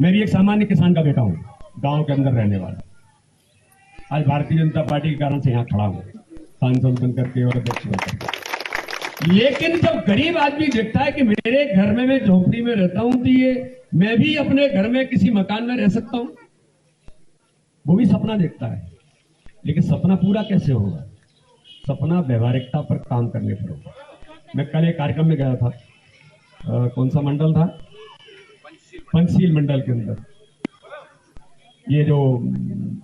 मैं भी एक सामान्य किसान का बेटा हूं, गांव के अंदर रहने वाला। आज भारतीय जनता पार्टी के कारण से यहां खड़ा हूं, सांसद बनकर के और अध्यक्ष बनकर के। लेकिन जब गरीब आदमी देखता है कि मेरे घर में मैं झोपड़ी में रहता हूं, तो ये मैं भी अपने घर में किसी मकान में रह सकता हूं, वो भी सपना देखता है। लेकिन सपना पूरा कैसे होगा? सपना व्यवहारिकता पर काम करने पर होगा। मैं कल एक कार्यक्रम में गया था, कौन सा मंडल था? पंचशील मंडल के अंदर ये जो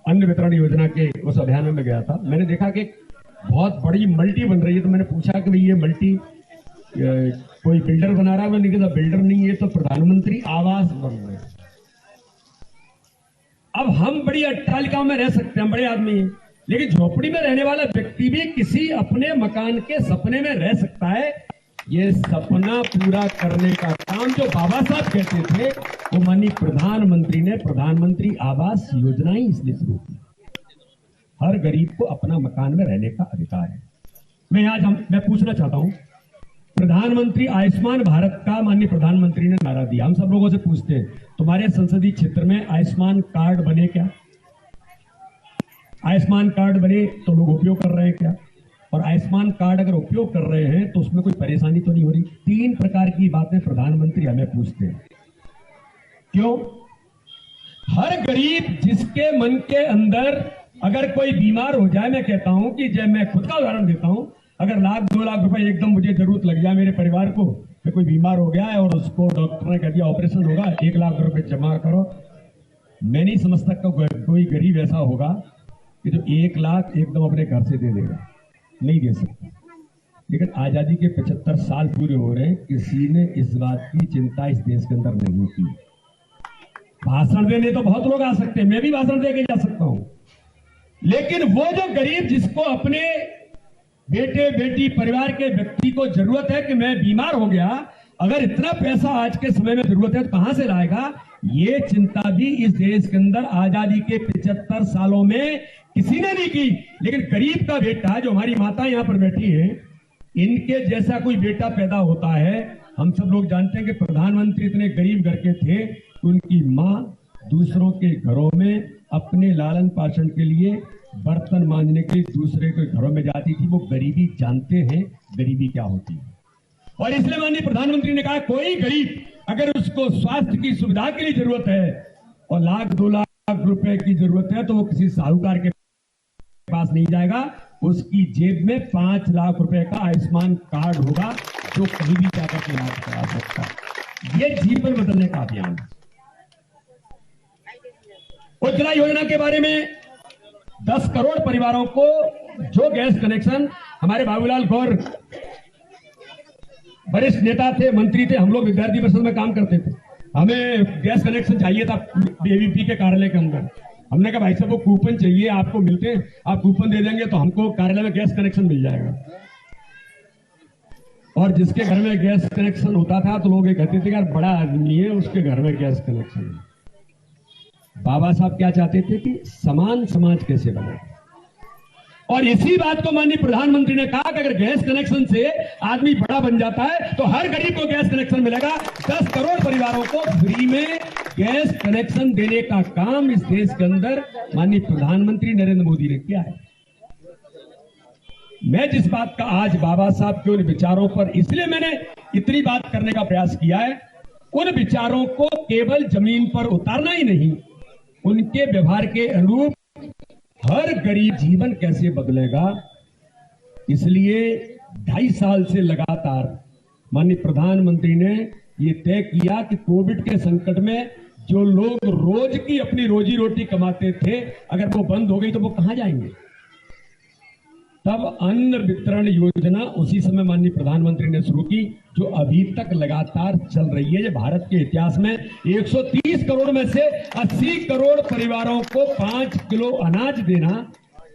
अन्न वितरण योजना के उस अभियान में गया था। मैंने देखा कि बहुत बड़ी मल्टी बन रही है। तो मैंने पूछा कि भाई ये मल्टी कोई बिल्डर बना रहा है? मैंने कहा बिल्डर नहीं, ये तो प्रधानमंत्री आवास बन रहे हैं। अब हम बड़ी अट्टालिकाओं में रह सकते हैं, बड़े आदमी हैं, लेकिन झोपड़ी में रहने वाला व्यक्ति भी किसी अपने मकान के सपने में रह सकता है। ये सपना पूरा करने का काम जो बाबा साहब कहते थे, वो माननीय प्रधानमंत्री ने प्रधानमंत्री आवास योजना ही इसलिए शुरू की। हर गरीब को अपना मकान में रहने का अधिकार है। मैं पूछना चाहता हूं, प्रधानमंत्री आयुष्मान भारत का माननीय प्रधानमंत्री ने नारा दिया। हम सब लोगों से पूछते हैं, तुम्हारे संसदीय क्षेत्र में आयुष्मान कार्ड बने क्या? आयुष्मान कार्ड बने तो लोग उपयोग कर रहे हैं क्या? और आयुष्मान कार्ड अगर उपयोग कर रहे हैं तो उसमें कोई परेशानी तो नहीं हो रही? 3 प्रकार की बातें प्रधानमंत्री हमें पूछते हैं। क्यों? हर गरीब जिसके मन के अंदर अगर कोई बीमार हो जाए, मैं कहता हूं कि जब मैं खुद का उदाहरण देता हूं, अगर 1-2 लाख रुपए एकदम मुझे जरूरत लग जाए मेरे परिवार को, कि कोई बीमार हो गया है और उसको डॉक्टर ने कह दिया ऑपरेशन होगा, 1 लाख रुपए जमा करो, मैं नहीं समझता कोई गरीब ऐसा होगा कि जो 1 लाख एकदम अपने घर से दे देगा। नहीं दे सकता। लेकिन आजादी के 75 साल पूरे हो रहे हैं, किसी ने इस बात की चिंता इस देश के अंदर नहीं की। भाषण देने तो बहुत लोग आ सकते हैं, मैं भी भाषण दे के जा सकता हूं, लेकिन वो जो गरीब जिसको अपने बेटे बेटी परिवार के व्यक्ति को जरूरत है कि मैं बीमार हो गया, अगर इतना पैसा आज के समय में जरूरत है तो कहां से लाएगा? ये चिंता भी इस देश के अंदर आजादी के 75 सालों में किसी ने नहीं की। लेकिन गरीब का बेटा, जो हमारी माता यहां पर बैठी है, इनके जैसा कोई बेटा पैदा होता है। हम सब लोग जानते हैं कि प्रधानमंत्री इतने गरीब घर के थे, उनकी मां दूसरों के घरों में अपने लालन पालन के लिए बर्तन मांजने के लिए दूसरे के घरों में जाती थी। वो गरीबी जानते हैं, गरीबी क्या होती है। और इसलिए माननीय प्रधानमंत्री ने कहा, कोई गरीब अगर उसको स्वास्थ्य की सुविधा के लिए जरूरत है और 1-2 लाख रुपए की जरूरत है, तो वो किसी साहूकार के पास नहीं जाएगा, उसकी जेब में 5 लाख रुपए का आयुष्मान कार्ड होगा, जो कहीं भी जाकर के इलाज करा सकता है। ये जीवन बदलने का अभियान है। उज्ज्वला योजना के बारे में 10 करोड़ परिवारों को जो गैस कनेक्शन, हमारे बाबूलाल गौर वरिष्ठ नेता थे, मंत्री थे, हम लोग विद्यार्थी परिषद में काम करते थे, हमें गैस कनेक्शन चाहिए था एबीपी के कार्यालय के अंदर। हमने कहा भाई साहब वो कूपन चाहिए, आपको मिलते हैं, आप कूपन दे देंगे तो हमको कार्यालय में गैस कनेक्शन मिल जाएगा। और जिसके घर में गैस कनेक्शन होता था तो लोग ये कहते थे यार बड़ा आदमी है, उसके घर में गैस कनेक्शन है। बाबा साहब क्या चाहते थे कि समान समाज कैसे बने, और इसी बात को माननीय प्रधानमंत्री ने कहा कि अगर गैस कनेक्शन से आदमी बड़ा बन जाता है तो हर गरीब को गैस कनेक्शन मिलेगा। 10 करोड़ परिवारों को फ्री में गैस कनेक्शन देने का काम इस देश के अंदर माननीय प्रधानमंत्री नरेंद्र मोदी ने किया है। मैं जिस बात का आज बाबा साहब के उन विचारों पर इसलिए मैंने इतनी बात करने का प्रयास किया है, उन विचारों को केवल जमीन पर उतारना ही नहीं, उनके व्यवहार के अनुरूप हर गरीब जीवन कैसे बदलेगा। इसलिए 2.5 साल से लगातार माननीय प्रधानमंत्री ने ये तय किया कि कोविड के संकट में जो लोग रोज की अपनी रोजी रोटी कमाते थे, अगर वो बंद हो गई तो वो कहां जाएंगे। तब अन्न वितरण योजना उसी समय माननीय प्रधानमंत्री ने शुरू की, जो अभी तक लगातार चल रही है। ये भारत के इतिहास में 130 करोड़ में से 80 करोड़ परिवारों को 5 किलो अनाज देना,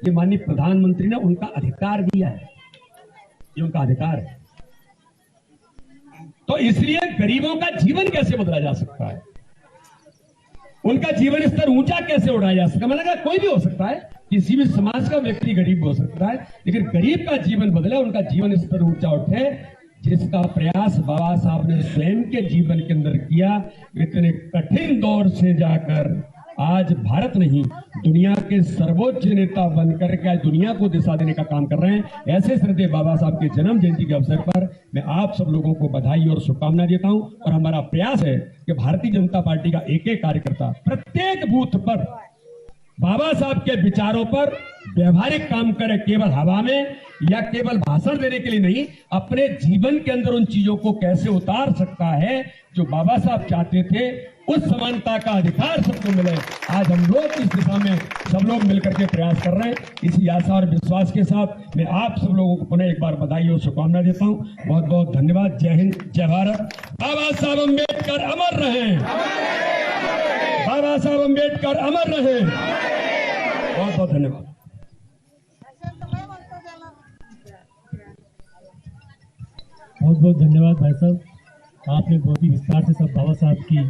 ये माननीय प्रधानमंत्री ने उनका अधिकार दिया है, ये उनका अधिकार है। तो इसलिए गरीबों का जीवन कैसे बदला जा सकता है, उनका जीवन स्तर ऊंचा कैसे उठाया जा सकता है। मैंने कहा कोई भी हो सकता है, किसी भी समाज का व्यक्ति गरीब हो सकता है, लेकिन गरीब का जीवन बदले, उनका जीवन स्तर ऊंचा उठे, जिसका प्रयास बाबा साहब ने स्वयं के जीवन के अंदर किया, इतने कठिन दौर से जाकर आज भारत नहीं दुनिया के सर्वोच्च नेता बनकर के आज दुनिया को दिशा देने का काम कर रहे हैं। ऐसे श्रद्धेय बाबा साहब के जन्म जयंती के अवसर पर मैं आप सब लोगों को बधाई और शुभकामनाएं देता हूं। और हमारा प्रयास है कि भारतीय जनता पार्टी का एक एक कार्यकर्ता प्रत्येक बूथ पर बाबा साहब के विचारों पर व्यवहारिक काम करे, केवल हवा में या केवल भाषण देने के लिए नहीं, अपने जीवन के अंदर उन चीजों को कैसे उतार सकता है जो बाबा साहब चाहते थे। उस समानता का अधिकार सबको मिले। आज हम लोग इस दिशा में सब लोग मिलकर के प्रयास कर रहे हैं। इसी आशा और विश्वास के साथ मैं आप सब लोगों को पुनः एक बार बधाई और शुभकामनाएं देता हूं। बहुत बहुत धन्यवाद। जय हिंद, जय भारत। बाबा साहब अम्बेडकर अमर रहे। बाबा साहब अम्बेडकर अमर रहे। बहुत बहुत धन्यवाद। बहुत बहुत धन्यवाद भाई साहब, आपने बहुत ही विस्तार से सब बाबा साहब की